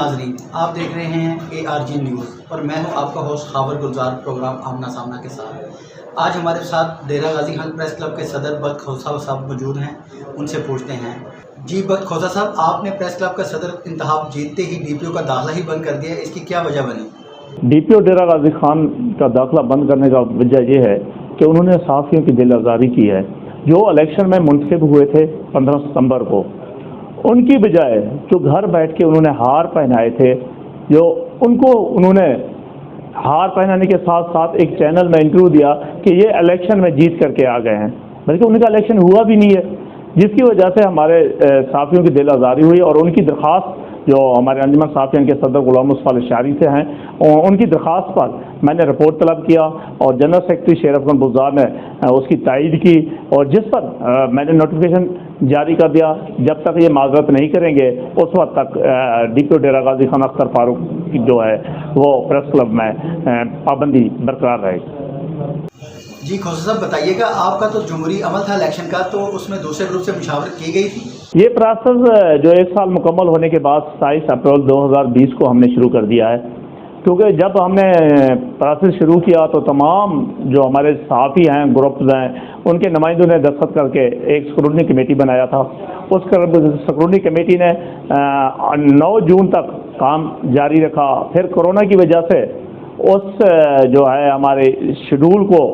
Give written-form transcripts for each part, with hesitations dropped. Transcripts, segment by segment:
ناظرین، آپ دیکھ رہے ہیں ARG نیوز اور میں ہوں آپ کا ہوسٹ خاور گلزار پروگرام آمنا سامنا کے ساتھ۔ آج ہمارے ساتھ ڈیرہ غازی خان پریس کلب کے صدر بخت کھوسہ صاحب موجود ہیں، ان سے پوچھتے ہیں۔ جی بخت کھوسہ صاحب، آپ نے پریس کلب کا صدر انتخاب جیتتے ہی DPO کا داخلہ ہی بند کر دیا، اس کی کیا وجہ بنی؟ DPO ڈیرہ غازی خان کا داخلہ بند کرنے کا وجہ یہ ہے کہ انہوں نے صحافیوں کی دل آزاری کی ہے۔ جو الیکشن میں منتخب ہوئے تھے 15 ستمبر کو، ان کی بجائے جو گھر بیٹھ کے انہوں نے ہار پہنائے تھے، جو ان کو انہوں نے ہار پہنانے کے ساتھ ساتھ ایک چینل میں انٹرویو دیا کہ یہ الیکشن میں جیت کر کے آ گئے ہیں، بلکہ ان کا الیکشن ہوا بھی نہیں ہے، جس کی وجہ سے ہمارے صحافیوں کی دل آزاری ہوئی۔ اور ان کی درخواست جو ہمارے انجمن صحافیین کے صدر غلام مصطفیٰ اشعری سے ہیں، ان کی درخواست پر میں نے رپورٹ طلب کیا اور جنرل سیکرٹری شیر افغان بزدار نے اس کی تائید کی، اور جس پر میں نے نوٹیفیکیشن جاری کر دیا جب تک یہ معذرت نہیں کریں گے اس وقت تک DPO ڈیرہ غازی خان اختر فاروق کی جو ہے وہ پریس کلب میں پابندی برقرار رہے گی۔ جی کھوسہ صاحب بتائیے گا، آپ کا تو جمہوری عمل تھا الیکشن کا، تو اس میں دوسرے گروپ سے مشاورت کی گئی تھی؟ یہ پروسیس جو 1 سال مکمل ہونے کے بعد 27 اپریل 2020 کو ہم نے شروع کر دیا ہے، کیونکہ جب ہم نے پروسیس شروع کیا تو تمام جو ہمارے صحافی ہیں، گروپز ہیں، ان کے نمائندوں نے دستخط کر کے ایک سکروٹنی کمیٹی بنایا تھا۔ اس سکروٹنی کمیٹی نے 9 جون تک کام جاری رکھا، پھر کورونا کی وجہ سے اس جو ہے ہمارے شیڈول کو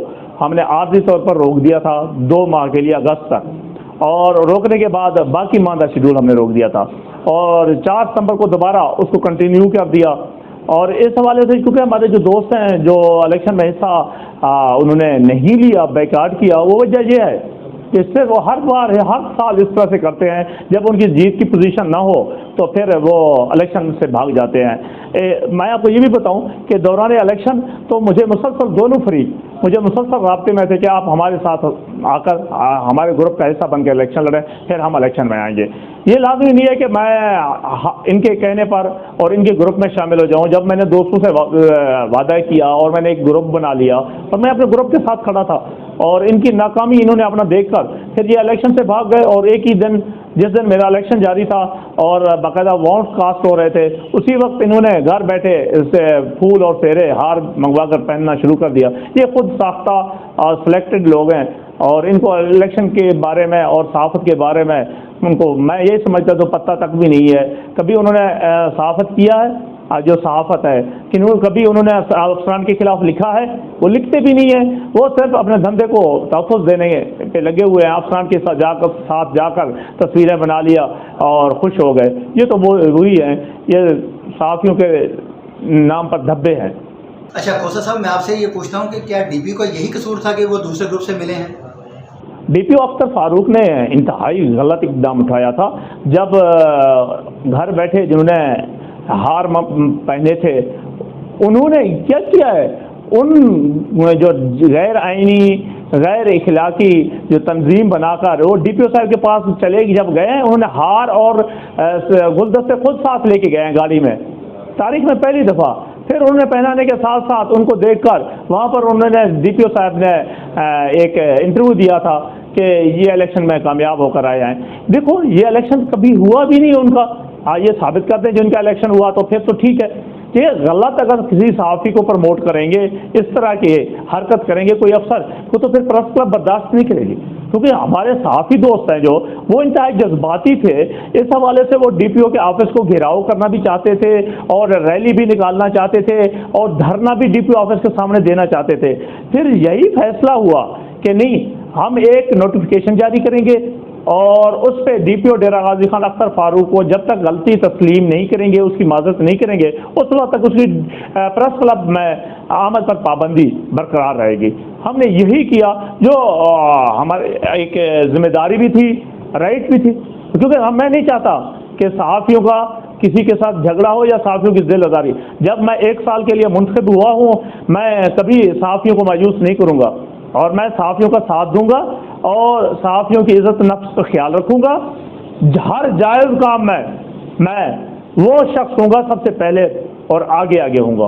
ہم نے عارضی طور پر روک دیا تھا 2 ماہ کے لیے، اگست تک، اور روکنے کے بعد باقی ماندہ شیڈول ہم نے روک دیا تھا، اور 4 ستمبر کو دوبارہ اس کو کنٹینیو کر دیا۔ اور اس حوالے سے کیونکہ ہمارے جو دوست ہیں جو الیکشن میں حصہ انہوں نے نہیں لیا، بیکاٹ کیا، وہ وجہ یہ ہے کہ اس سے وہ ہر سال اس طرح سے کرتے ہیں، جب ان کی جیت کی پوزیشن نہ ہو تو پھر وہ الیکشن سے بھاگ جاتے ہیں۔ میں آپ کو یہ بھی بتاؤں کہ دوران الیکشن تو مجھے مسلسل دونوں فریق مجھے مسلسل رابطے میں تھے کہ آپ ہمارے ساتھ آ کر ہمارے گروپ کا حصہ بن کے الیکشن لڑیں، پھر ہم الیکشن میں آئیں گے۔ یہ لازمی نہیں ہے کہ میں ان کے کہنے پر اور ان کے گروپ میں شامل ہو جاؤں۔ جب میں نے دوستوں سے وعدہ کیا اور میں نے ایک گروپ بنا لیا اور میں اپنے گروپ کے ساتھ کھڑا تھا، اور ان کی ناکامی انہوں نے اپنا دیکھ کر پھر یہ الیکشن سے بھاگ گئے، اور ایک ہی دن جس دن میرا الیکشن جاری تھا اور باقاعدہ ووٹ کاسٹ ہو رہے تھے، اسی وقت انہوں نے گھر بیٹھے پھول اور پھیرے ہار منگوا کر پہننا شروع کر دیا۔ یہ خود ساختہ اور سلیکٹڈ لوگ ہیں، اور ان کو الیکشن کے بارے میں اور صحافت کے بارے میں ان کو میں یہ سمجھتا تو پتہ تک بھی نہیں ہے۔ کبھی انہوں نے صحافت کیا ہے جو صحافت ہے، کبھی انہوں نے افسران کے خلاف لکھا ہے، وہ لکھتے بھی نہیں ہیں، وہ صرف اپنے دھندے کو تحفظ دینے پہ لگے ہوئے ہیں۔ افسران کے ساتھ جا کر تصویریں بنا لیا اور خوش ہو گئے۔ یہ تو وہی ہیں، یہ صحافیوں کے نام پر دھبے ہیں۔ اچھا کھوسہ صاحب، میں آپ سے یہ پوچھتا ہوں کہ کیا DPO کا یہی قصور تھا کہ وہ دوسرے گروپ سے ملے ہیں؟ DPO اختر فاروق نے انتہائی غلط اقدام اٹھایا تھا جب گھر بیٹھے جنہوں نے ہار پہنے تھے، انہوں نے کیا کیا ہے، ان جو غیر آئینی غیر اخلاقی جو تنظیم بنا کر وہ DPO صاحب کے پاس چلے گی، جب گئے ہیں انہوں نے ہار اور گلدستے خود ساتھ لے کے گئے ہیں گاڑی میں، تاریخ میں پہلی دفعہ۔ پھر انہوں نے پہنانے کے ساتھ ساتھ ان کو دیکھ کر وہاں پر انہوں نے DPO صاحب نے ایک انٹرویو دیا تھا کہ یہ الیکشن میں کامیاب ہو کر آئے ہیں۔ دیکھو یہ الیکشن کبھی ہوا بھی نہیں ان کا، یہ ثابت کرتے ہیں جن کا الیکشن ہوا تو پھر تو ٹھیک ہے۔ یہ غلط اگر کسی صحافی کو پروموٹ کریں گے، اس طرح کی حرکت کریں گے کوئی افسر کو، تو پھر پریس کلب برداشت نہیں کرے گی، کیونکہ ہمارے صحافی دوست ہیں جو وہ انتہائی جذباتی تھے، اس حوالے سے وہ DPO کے آفس کو گھیراؤ کرنا بھی چاہتے تھے اور ریلی بھی نکالنا چاہتے تھے اور دھرنا بھی DPO آفس کے سامنے دینا چاہتے تھے۔ پھر یہی فیصلہ ہوا کہ نہیں، ہم ایک نوٹیفیکیشن جاری کریں گے اور اس پہ DPO ڈیرہ غازی خان اختر فاروق کو جب تک غلطی تسلیم نہیں کریں گے، اس کی معذرت نہیں کریں گے، اس وقت تک اس کی پریس کلب میں آمد پر پابندی برقرار رہے گی۔ ہم نے یہی کیا جو ہمارے ایک ذمہ داری بھی تھی، رائٹ بھی تھی، کیونکہ میں نہیں چاہتا کہ صحافیوں کا کسی کے ساتھ جھگڑا ہو یا صحافیوں کی دل آزاری۔ جب میں 1 سال کے لیے منتخب ہوا ہوں، میں کبھی صحافیوں کو مایوس نہیں کروں گا، اور میں صحافیوں کا ساتھ دوں گا اور صحافیوں کی عزت نفس کا خیال رکھوں گا۔ ہر جائز کام میں وہ شخص ہوں گا سب سے پہلے اور آگے ہوں گا۔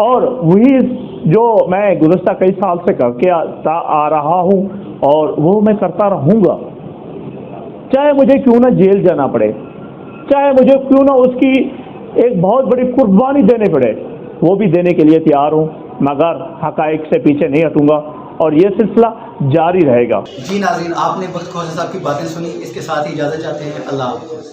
اور وہی جو میں گزشتہ کئی سال سے کر کے آ رہا ہوں اور وہ میں کرتا رہوں گا، چاہے مجھے کیوں نہ جیل جانا پڑے، چاہے مجھے کیوں نہ اس کی ایک بہت بڑی قربانی دینے پڑے، وہ بھی دینے کے لیے تیار ہوں، مگر حقائق سے پیچھے نہیں ہٹوں گا اور یہ سلسلہ جاری رہے گا۔ جی ناظرین، آپ نے بخت کھوسہ صاحب کی باتیں سنی، اس کے ساتھ ہی اجازت چاہتے ہیں۔ اللہ حافظ۔